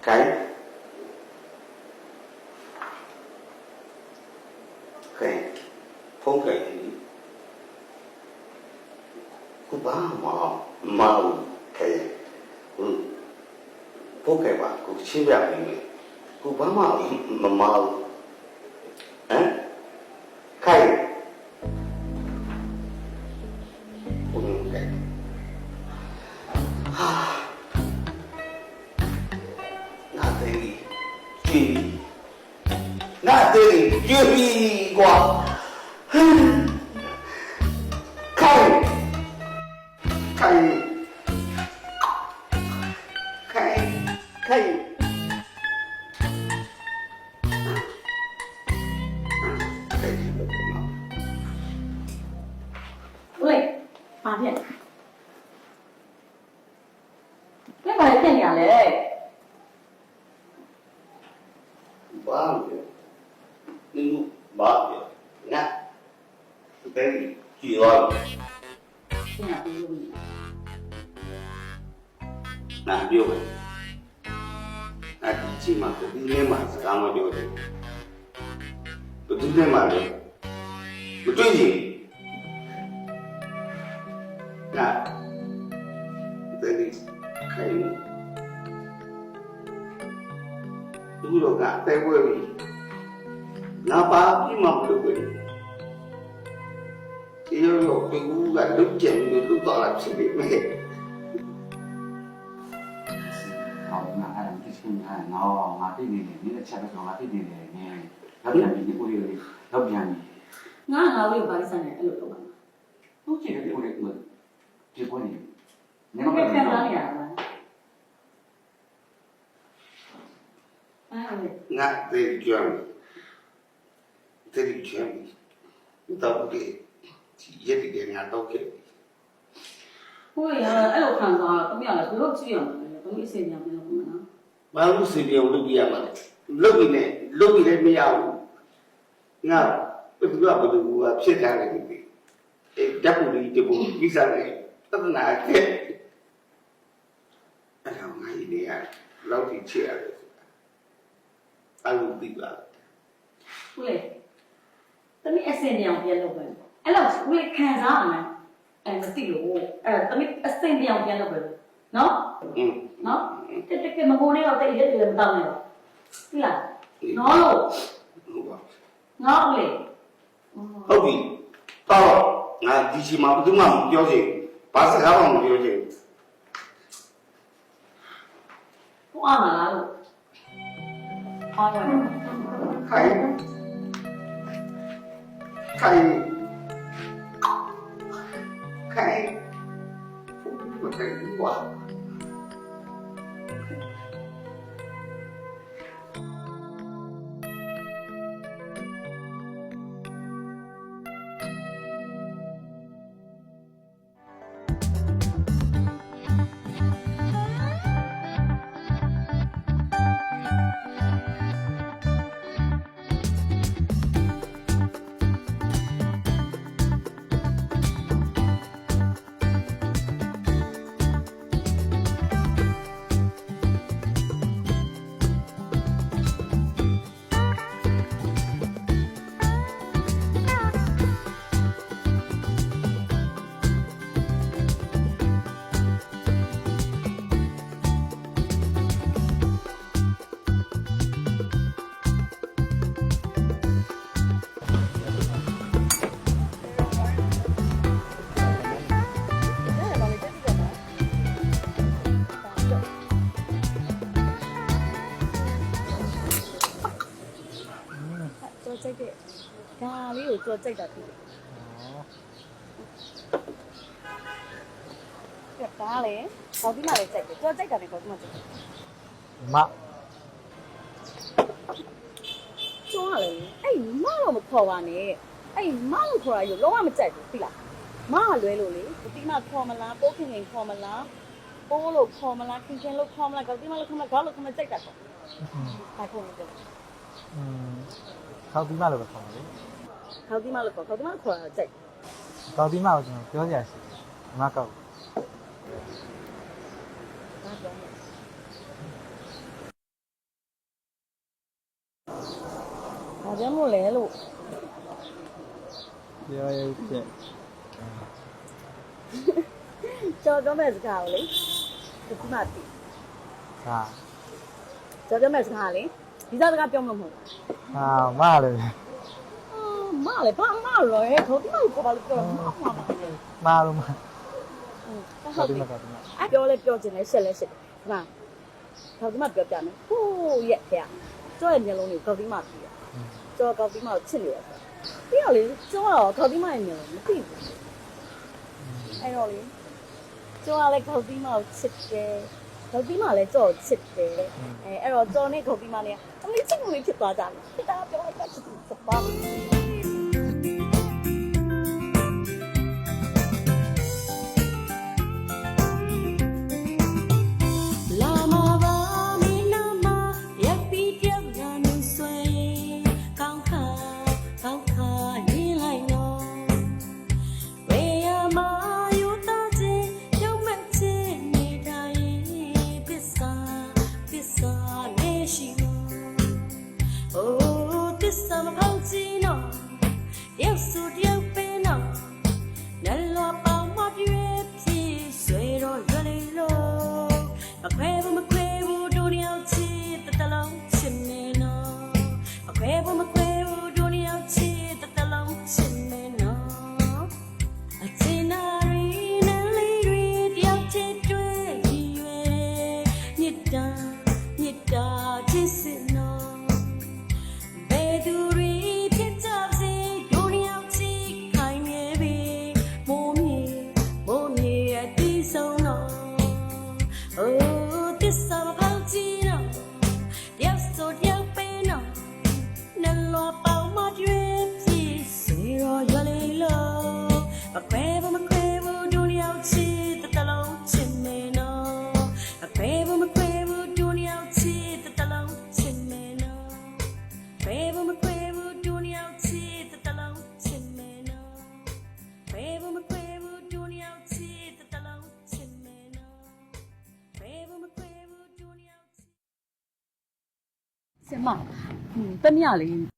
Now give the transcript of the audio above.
ဖုန်းခိုင်ခုဘာမှမဟုတ်ခဲဖုန်းခိုင်ပါကိုရှင်းပြပေးမယ်ကိုဘာမှမမဟုတ်ဟမ်ခိုင်ဘုန်းခိုင်ဟာနာသေးကြည့်နာသေးကြည့်ကွာခိုင်ခိုင်喂，八点。你把它点亮嘞？ဘာလဲဘာလဲနာတဲ့ကြည့်ရော现在不容易。နာပြောပဲအဲ့ဒီချိန်မှာဒီနေ့မှစကားမပြောတယ်ဒီနေ့မှလည်းမတွေ့ရင်နာတဲ့ခိုင်သူတို့ကတဲပွဲပြီးငါပါပြီးမှမလုပ်ဘူးဒီလိုဒီကူကလုတ်ကျင်လို့လုတ်တော့လာဖြစ်နေမယ်好，那俺们之前看，然后俺这边的，你在吃的时候，俺这边的呢，那边的屋里的，那边的，我有把你生的，哎呦，都这个屋里我，结果呢，你你们看哪里啊？哎喂，ငါတဲ့ကြွမ်းတဲ့ကြွမ်းတော့ဒီရက်ဒီငါတော့ခဲ့我呀，哎呦，看啥？怎么样了？不要这样了，怎么一些年没有我们呢？ဘာလို့စီပြောင်းလုပ်ပြရမှာလဲလုပ်ပြီးလည်းမရဘူးငါဘယ်သူကဖြစ်ထားတယ်ဒီဓာတ်ပုံလေးတပုံပြီးစားတယ်သဒ္ဒနာခဲ့အဲ့ဒါငါရည်နေရလောက်ထိချရတယ်အဲ့လိုသိပါ喂，怎么一些年别了呗？哎，老师，我看啥呢？哎，我对了，怎么一些年别了呗？喏，喏，这么过来了，这一点都不到了，对啦，喏喽，喏嘞，ဟုတ်ပြီတော့ငါဒီချိန်မှာဘယ်သူမှမပြောချင်ဘာစကားမှမပြောချင်我按哪了？按哪？ခိုင်မသိဘူးကွာ做这个，咖喱有做这个的。咖喱，搞啲乜嚟食嘅？做这个你搞啲乜食？媽，做下嚟，媽都唔ခေါ်ပါနဲ့，媽都ခေါ်ရရောလုံးဝမကြိုက်ဘူးသိလား？媽လွဲလို့လေ，ဒီမှာခေါ်မလား，ပိုးခင်ခေါ်မလား，ပိုးလို့ခေါ်မလား，ခင်လို့ခေါ်မလား，搞啲乜လို့ခေါ်မလား，搞လို့ခေါ်မကြိုက်တာပေါ့。ဘာခေါ်နေကြလဲ？ခေါက်သီးမလို့ပဲခေါ်တယ်လေ ခေါ်ဒီမှလို့ခေါ်တာကြိုက် ခေါက်သီးမကိုကျွန်တော်ပြောစရာရှိတယ်ဒီမှာကောက် ဘာပြောလဲ ကျမ်းမို့လဲလို့ ပြောရချက် ကျော်ပြောမဲ့စကားကိုလေဒီမှတိ ဟာ ကျော်ပြောမဲ့စကားလေဒီစားစကားပြောမှာမဟုတ်ဘူး ဟာမလည်း မလေဘာမလို့လဲခေါင်းမကိုဘာလို့ပြောမှာမ မာလို့မ ဟုတ်တယ်ပြောလဲပြောခြင်းလဲရှက်လဲရှက်ဒီမှာခေါင်းမပြောပြမယ်ဟိုးရဲ့ဖေကျော်ရဲ့မျက်လုံးကိုခေါင်းမပြီးရကျော်ခေါင်းမကိုချစ်နေရတယ်ပြီးတော့လေကျော်တော့ခေါင်းမရဲ့မျက်လုံးမသိဘူးအဲ့တော့လေကျော်ကလည်းခေါင်းမကိုချစ်တယ်ခေါင်းမလည်းကျော်ကိုချစ်တယ်အဲ့တော့ကျော်နဲ့ခေါင်းမနဲ့အမေချစ်မှုလေးဖြစ်သွားကြတယ်ဒါပြောလိုက်တာချစ်သူစပါး ဆင်မတမရလေး